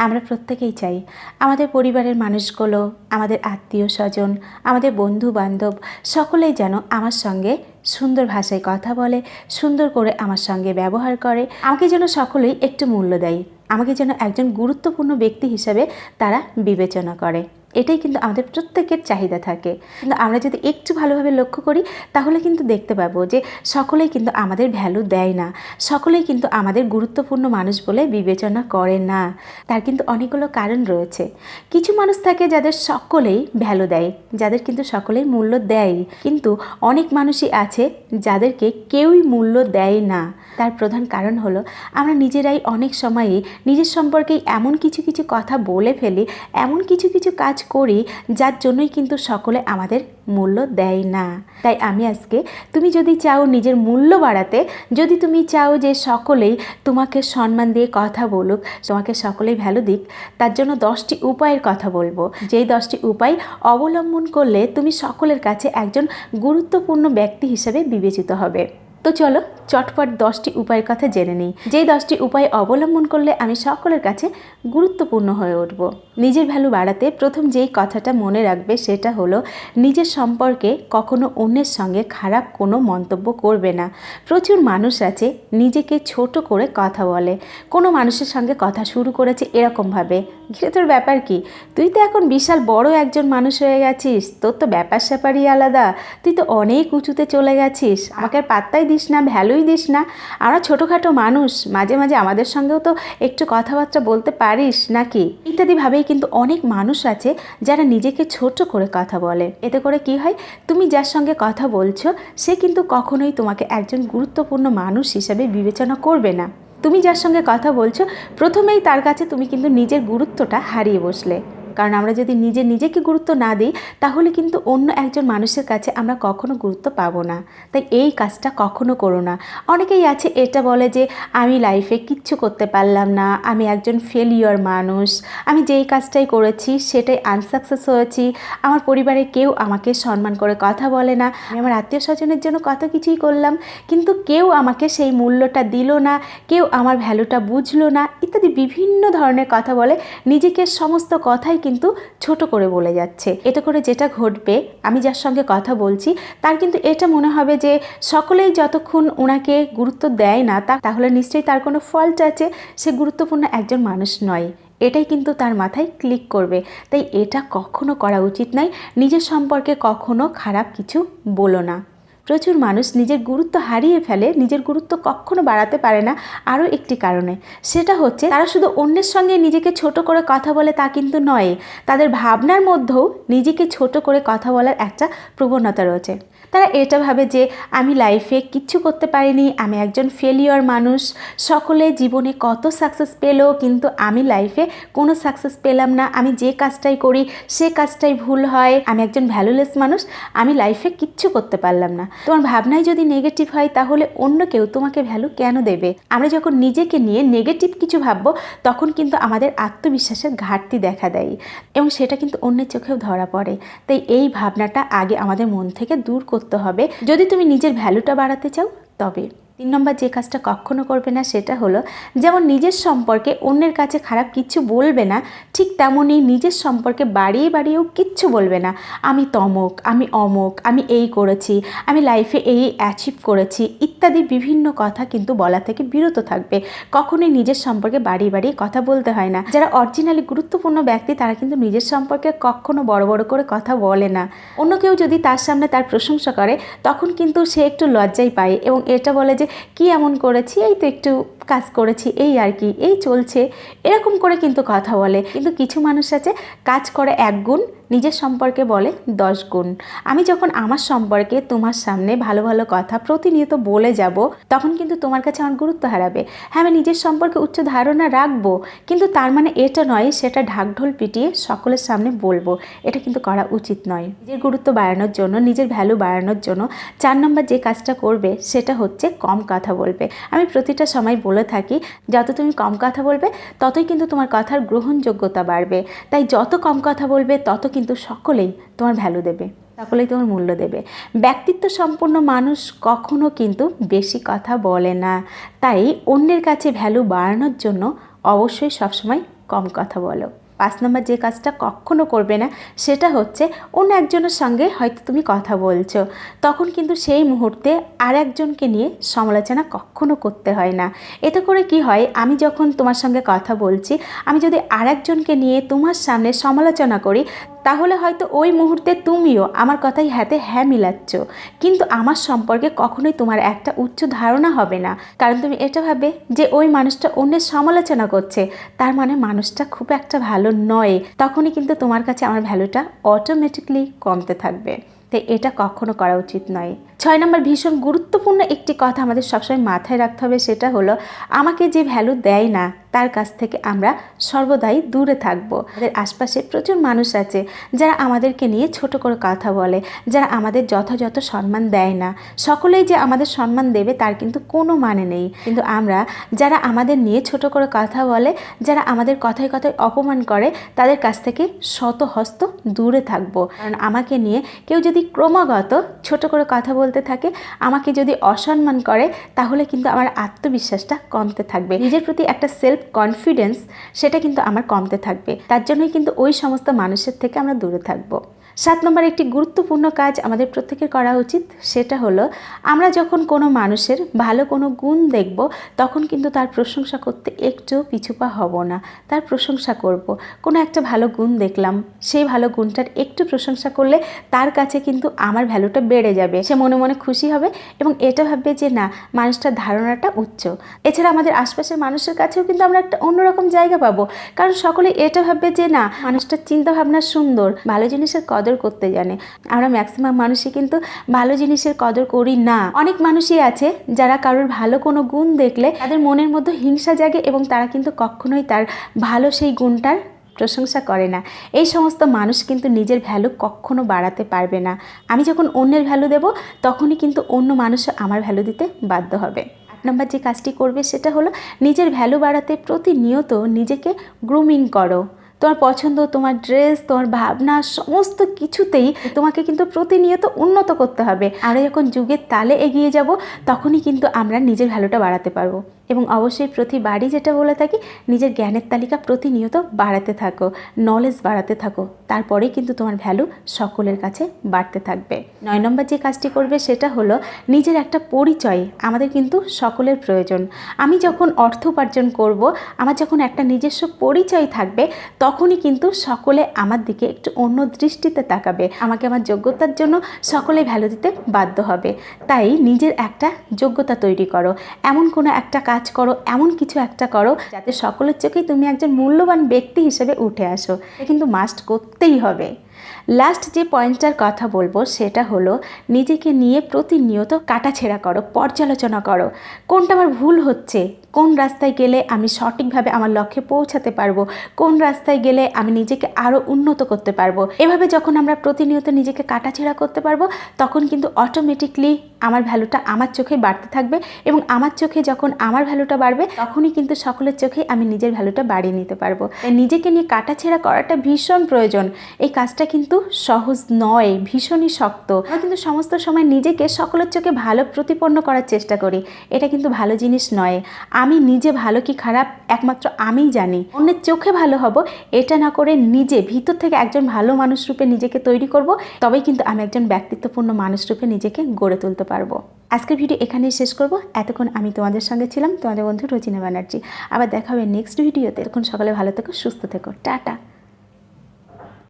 আমরা প্রত্যেকেই চাই আমাদের পরিবারের মানুষগুলো, আমাদের আত্মীয় স্বজন, আমাদের বন্ধু বান্ধব সকলেই যেন আমার সঙ্গে সুন্দর ভাষায় কথা বলে, সুন্দর করে আমার সঙ্গে ব্যবহার করে, আমাকে যেন সকলেই একটু মূল্য দেয়, আমাকে যেন একজন গুরুত্বপূর্ণ ব্যক্তি হিসাবে তারা বিবেচনা করে। এটাই কিন্তু আমাদের প্রত্যেকের চাহিদা থাকে। কিন্তু আমরা যদি একটু ভালোভাবে লক্ষ্য করি তাহলে কিন্তু দেখতে পাবো যে সকলেই কিন্তু আমাদের ভ্যালু দেয় না, সকলেই কিন্তু আমাদের গুরুত্বপূর্ণ মানুষ বলে বিবেচনা করে না। তার কিন্তু অনেকগুলো কারণ রয়েছে। কিছু মানুষ থাকে যাদের সকলেই ভ্যালু দেয়, যাদের কিন্তু সকলেই মূল্য দেয়, কিন্তু অনেক মানুষই আছে যাদেরকে কেউই মূল্য দেয় না। তার প্রধান কারণ হলো আমরা নিজেরাই অনেক সময়ই নিজের সম্পর্কেই এমন কিছু কিছু কথা বলে ফেলি, এমন কিছু কিছু কাজ করি যার জন্যই কিন্তু সকলে আমাদের মূল্য দেয় না। তাই আমি আজকে, তুমি যদি চাও নিজের মূল্য বাড়াতে, যদি তুমি চাও যে সকলেই তোমাকে সম্মান দিয়ে কথা বলুক, তোমাকে সকলেই ভ্যালু দিক, তার জন্য 10টি উপায়ের কথা বলবো, যেই 10টি উপায় অবলম্বন করলে তুমি সকলের কাছে একজন গুরুত্বপূর্ণ ব্যক্তি হিসেবে বিবেচিত হবে। তো চলো চটপট 10টি উপায়ের কথা জেনে নিই, যেই 10টি উপায় অবলম্বন করলে আমি সকলের কাছে গুরুত্বপূর্ণ হয়ে উঠব। নিজের ভ্যালু বাড়াতে প্রথম যেই কথাটা মনে রাখবে সেটা হলো নিজের সম্পর্কে কখনো অন্যের সঙ্গে খারাপ কোনো মন্তব্য করবে না। প্রচুর মানুষ আছে নিজেকে ছোট করে কথা বলে, কোনো মানুষের সঙ্গে কথা শুরু করেছে এরকমভাবে, ঘিরে তোর ব্যাপার কি, তুই তো এখন বিশাল বড় একজন মানুষ হয়ে গেছিস, তোর তো ব্যাপার স্যাপারই আলাদা, তুই তো অনেক উঁচুতে চলে গেছিস, আমাকে আর পাত্তাই দিস না, ভ্যালুই দিস না, আমরা ছোটোখাটো মানুষ, মাঝে মাঝে আমাদের সঙ্গেও তো একটু কথাবার্তা বলতে পারিস নাকি, ইত্যাদিভাবেই কিন্তু অনেক মানুষ আছে যারা নিজেকে ছোট করে কথা বলে। এতে করে কি হয়, তুমি যার সঙ্গে কথা বলছো সে কিন্তু কখনোই তোমাকে একজন গুরুত্বপূর্ণ মানুষ হিসাবে বিবেচনা করবে না। তুমি যার সঙ্গে কথা বলছো প্রথমেই তার কাছে তুমি কিন্তু নিজের গুরুত্বটা হারিয়ে বসলে। কারণ আমরা যদি নিজেকে গুরুত্ব না দিই তাহলে কিন্তু অন্য একজন মানুষের কাছে আমরা কখনো গুরুত্ব পাবো না। তাই এই কাজটা কখনো করো না। অনেকেই আছে এটা বলে যে আমি লাইফে কিচ্ছু করতে পারলাম না, আমি একজন ফেলিওর মানুষ, আমি যেই কাজটাই করেছি সেটাই আনসাকসেস হয়েছি, আমার পরিবারে কেউ আমাকে সম্মান করে কথা বলে না, আমি আমার আত্মীয় স্বজনের জন্য কত কিছুই করলাম কিন্তু কেউ আমাকে সেই মূল্যটা দিল না, কেউ আমার ভ্যালুটা বুঝলো না, ইত্যাদি বিভিন্ন ধরনের কথা বলে নিজেকে সমস্ত কথাই কিন্তু ছোট করে বলে যাচ্ছে। এতে করে যেটা ঘটবে, আমি যার সঙ্গে কথা বলছি তার কিন্তু এটা মনে হবে যে সকলেই যতক্ষণ ওনাকে গুরুত্ব দেয় না তাহলে নিশ্চয়ই তার কোনো ফল্ট আছে, সে গুরুত্বপূর্ণ একজন মানুষ নয়, এটাই কিন্তু তার মাথায় ক্লিক করবে। তাই এটা কখনো করা উচিত নয়। নিজের সম্পর্কে কখনো খারাপ কিছু বলো না। প্রচুর মানুষ নিজের গুরুত্ব হারিয়ে ফেলে, নিজের গুরুত্ব কখনো বাড়াতে পারে না আরও একটি কারণে, সেটা হচ্ছে তারা শুধু অন্যের সঙ্গে নিজেকে ছোট করে কথা বলে তা কিন্তু নয়, তাদের ভাবনার মধ্যেও নিজেকে ছোট করে কথা বলার একটা প্রবণতা রয়েছে। তারা এটা ভাবে যে আমি লাইফে কিচ্ছু করতে পারিনি, আমি একজন ফেলিওর মানুষ, সকলে জীবনে কত সাকসেস পেল কিন্তু আমি লাইফে কোনো সাকসেস পেলাম না, আমি যে কাজটাই করি সে কাজটাই ভুল হয়, আমি একজন ভ্যালুলেস মানুষ, আমি লাইফে কিচ্ছু করতে পারলাম না। তোমার ভাবনাই যদি নেগেটিভ হয় তাহলে অন্য কেউ তোমাকে ভ্যালু কেন দেবে? আমরা যখন নিজেকে নিয়ে নেগেটিভ কিছু ভাববো তখন কিন্তু আমাদের আত্মবিশ্বাসের ঘাটতি দেখা দেয় এবং সেটা কিন্তু অন্যের চোখেও ধরা পড়ে। তাই এই ভাবনাটা আগে আমাদের মন থেকে দূর করতে হবে যদি তুমি নিজের ভ্যালুটা বাড়াতে চাও। তবে 3 নম্বর যে কাজটা কখনো করবে না সেটা হলো, যেমন নিজের সম্পর্কে অন্যের কাছে খারাপ কিচ্ছু বলবে না, ঠিক তেমনই নিজের সম্পর্কে বাড়িয়েও কিচ্ছু বলবে না। আমি তমক, আমি অমক, আমি এই করেছি, আমি লাইফে এই অ্যাচিভ করেছি ইত্যাদি বিভিন্ন কথা কিন্তু বলা থেকে বিরত থাকবে। কখনোই নিজের সম্পর্কে বাড়িয়ে কথা বলতে হয় না। যারা অরিজিনালি গুরুত্বপূর্ণ ব্যক্তি তারা কিন্তু নিজের সম্পর্কে কখনো বড় করে কথা বলে না। অন্য কেউ যদি তার সামনে তার প্রশংসা করে তখন কিন্তু সে একটু লজ্জাই পায় এবং এটা বলে যে কি এমন করেছি, এই তো একটু কাজ করেছি, এই আর কি, এই চলছে, এরকম করে কিন্তু কথা বলে। কিন্তু কিছু মানুষ আছে কাজ করে 1 গুণ, নিজের সম্পর্কে বলে 10 গুণ। আমি যখন আমার সম্পর্কে তোমার সামনে ভালো কথা প্রতিনিয়ত বলে যাব তখন কিন্তু তোমার কাছে আমার গুরুত্ব হারাবে। হ্যাঁ, আমি নিজের সম্পর্কে উচ্চ ধারণা রাখবো কিন্তু তার মানে এটা নয় সেটা ঢাকঢোল পিটিয়ে সকলের সামনে বলবো, এটা কিন্তু করা উচিত নয়। নিজের গুরুত্ব বাড়ানোর জন্য, নিজের ভ্যালু বাড়ানোর জন্য 4 নম্বর যে কাজটা করবে সেটা হচ্ছে কম কথা বলবে। আমি প্রতিটা সময় বলে থাকি যত তুমি কম কথা বলবে ততই কিন্তু তোমার কথার গ্রহণযোগ্যতা বাড়বে। তাই যত কম কথা বলবে তত কিন্তু সকলেই তোমার ভ্যালু দেবে, সকলেই তোমার মূল্য দেবে। ব্যক্তিত্ব সম্পন্ন মানুষ কখনো কিন্তু বেশি কথা বলে না। তাই অন্যের কাছে ভ্যালু বাড়ানোর জন্য অবশ্যই সবসময় কম কথা বলো। 5 নম্বর যে কাজটা কখনো করবে না সেটা হচ্ছে অন্য একজনের সঙ্গে হয়তো তুমি কথা বলছো, তখন কিন্তু সেই মুহূর্তে আর একজনকে নিয়ে সমালোচনা কখনো করতে হয় না। এতে করে কি হয়, আমি যখন তোমার সঙ্গে কথা বলছি, আমি যদি আর একজনকে নিয়ে তোমার সামনে সমালোচনা করি, তাহলে হয়তো ওই মুহূর্তে তুমিও আমার কথাই হাতে হ্যাঁ মিলাচ্ছ, কিন্তু আমার সম্পর্কে কখনোই তোমার একটা উচ্চ ধারণা হবে না। কারণ তুমি এটা ভাবে যে ওই মানুষটা অন্যের সমালোচনা করছে, তার মানে মানুষটা খুব একটা ভালো নয়। তখনই কিন্তু তোমার কাছে আমার ভ্যালুটা অটোমেটিকলি কমতে থাকবে। তাই এটা কখনো করা উচিত নয়। 6 নম্বর ভীষণ গুরুত্বপূর্ণ একটি কথা আমাদের সবসময় মাথায় রাখতে হবে, সেটা হলো আমাকে যে ভ্যালু দেয় না তার কাছ থেকে আমরা সর্বদাই দূরে থাকব। আমাদের আশপাশে প্রচুর মানুষ আছে যারা আমাদেরকে নিয়ে ছোট করে কথা বলে, যারা আমাদের যথাযথ সম্মান দেয় না। সকলেই যে আমাদের সম্মান দেবে তার কিন্তু কোনো মানে নেই, কিন্তু আমরা যারা আমাদের নিয়ে ছোট করে কথা বলে, যারা আমাদের কথায় কথায় অপমান করে, তাদের কাছ থেকে শত হস্ত দূরে থাকবো। কারণ আমাকে নিয়ে কেউ যদি ক্রমাগত ছোট করে কথা বলতে থাকে, আমাকে যদি অসম্মান করে, তাহলে কিন্তু আমার আত্মবিশ্বাসটা কমতে থাকবে, নিজের প্রতি একটা সেলফ কনফিডেন্স সেটা কিন্তু আমার কমতে থাকবে। তার জন্যই কিন্তু ওই সমস্ত মানুষের থেকে আমরা দূরে থাকবো। 7 নম্বর একটি গুরুত্বপূর্ণ কাজ আমাদের প্রত্যেকের করা উচিত, সেটা হলো আমরা যখন কোনো মানুষের ভালো কোনো গুণ দেখব, তখন কিন্তু তার প্রশংসা করতে একটু পিছুপা হব না, তার প্রশংসা করব। কোনো একটা ভালো গুণ দেখলাম, সেই ভালো গুণটার একটু প্রশংসা করলে তার কাছে কিন্তু আমার ভ্যালুটা বেড়ে যাবে। সে মনে মনে খুশি হবে এবং এটা ভাববে যে না, মানুষটার ধারণাটা উচ্চ। এছাড়া আমাদের আশপাশের মানুষের কাছেও কিন্তু আমরা একটা অন্যরকম জায়গা পাবো, কারণ সকলে এটা ভাববে যে না, মানুষটার চিন্তাভাবনা সুন্দর, ভালো জিনিসের কদর করতে জানে। আমরা ম্যাক্সিমাম মানুষই কিন্তু ভালো জিনিসের কদর করি না। অনেক মানুষই আছে যারা কারোর ভালো কোনো গুণ দেখলে তাদের মনের মধ্যে হিংসা জাগে এবং তারা কিন্তু কখনোই তার ভালো সেই গুণটার প্রশংসা করে না। এই সমস্ত মানুষ কিন্তু নিজের ভ্যালু কখনো বাড়াতে পারবে না। আমি যখন অন্যের ভ্যালু দেব, তখনই কিন্তু অন্য মানুষও আমার ভ্যালু দিতে বাধ্য হবে। 8 নম্বর যে কাজটি করবে সেটা হলো নিজের ভ্যালু বাড়াতে প্রতিনিয়ত নিজেকে গ্রুমিং করো। তোমার পছন্দ, তোমার ড্রেস, তোমার ভাবনা, সমস্ত কিছুতেই তোমাকে কিন্তু প্রতিনিয়ত উন্নত করতে হবে। আমরা যখন যুগের তালে এগিয়ে যাব, তখনই কিন্তু আমরা নিজের ভ্যালুটা বাড়াতে পারবো। এবং অবশ্যই প্রতিবারই যেটা বলে থাকি, নিজের জ্ঞানের তালিকা প্রতিনিয়ত বাড়াতে থাকো, নলেজ বাড়াতে থাকো, তারপরেই কিন্তু তোমার ভ্যালু সকলের কাছে বাড়তে থাকবে। 9 নম্বর যে কাজটি করবে সেটা হলো নিজের একটা পরিচয় আমাদের কিন্তু সকলের প্রয়োজন। আমি যখন অর্থ উপার্জন করব, আমার যখন একটা নিজস্ব পরিচয় থাকবে, তখনই কিন্তু সকলে আমার দিকে একটু অন্য দৃষ্টিতে তাকাবে, আমাকে আমার যোগ্যতার জন্য সকলে ভ্যালু দিতে বাধ্য হবে। তাই নিজের একটা যোগ্যতা তৈরি করো, এমন কোনো একটা কাজ করো, এমন কিছু একটা করো যাতে সকলের চোখেই তুমি একজন মূল্যবান ব্যক্তি হিসেবে উঠে আসো। এটা কিন্তু মাস্ট করতেই হবে। লাস্ট যে পয়েন্টটার কথা বলবো সেটা হলো নিজেকে নিয়ে প্রতিনিয়ত কাটাছেঁড়া করো, পর্যালোচনা করো। কোনটা আমার ভুল হচ্ছে, কোন রাস্তায় গেলে আমি সঠিকভাবে আমার লক্ষ্যে পৌঁছাতে পারবো, কোন রাস্তায় গেলে আমি নিজেকে আরও উন্নত করতে পারবো। এভাবে যখন আমরা প্রতিনিয়ত নিজেকে কাটাছেঁড়া করতে পারবো, তখন কিন্তু অটোমেটিকলি আমার ভ্যালুটা আমার চোখে বাড়তে থাকবে এবং আমার চোখে যখন আমার ভ্যালুটা বাড়বে, তখনই কিন্তু সকলের চোখে আমি নিজের ভ্যালুটা বাড়িয়ে নিতে পারবো। নিজেকে নিয়ে কাটাছেঁড়া করাটা ভীষণ প্রয়োজন। এই কাজটা কিন্তু সহজ নয়, ভীষণই শক্ত। আমরা কিন্তু সমস্ত সময় নিজেকে সকলের চোখে ভালো প্রতিপন্ন করার চেষ্টা করি, এটা কিন্তু ভালো জিনিস নয়। আমি নিজে ভালো কি খারাপ একমাত্র আমিই জানি। অন্যের চোখে ভালো হব এটা না করে নিজে ভিতর থেকে একজন ভালো মানুষ রূপে নিজেকে তৈরি করব, তবেই কিন্তু আমি একজন ব্যক্তিত্বপূর্ণ মানুষ রূপে নিজেকে গড়ে তুলতে পারবো। আজকের ভিডিও এখানেই শেষ করব। এতক্ষণ আমি তোমাদের সঙ্গে ছিলাম, তোমাদের বন্ধু রোজিনা ব্যানার্জি। আবার দেখা হবে নেক্সট ভিডিওতে। তখন সকালে ভালো থেকো, সুস্থ থেকো, টাটা।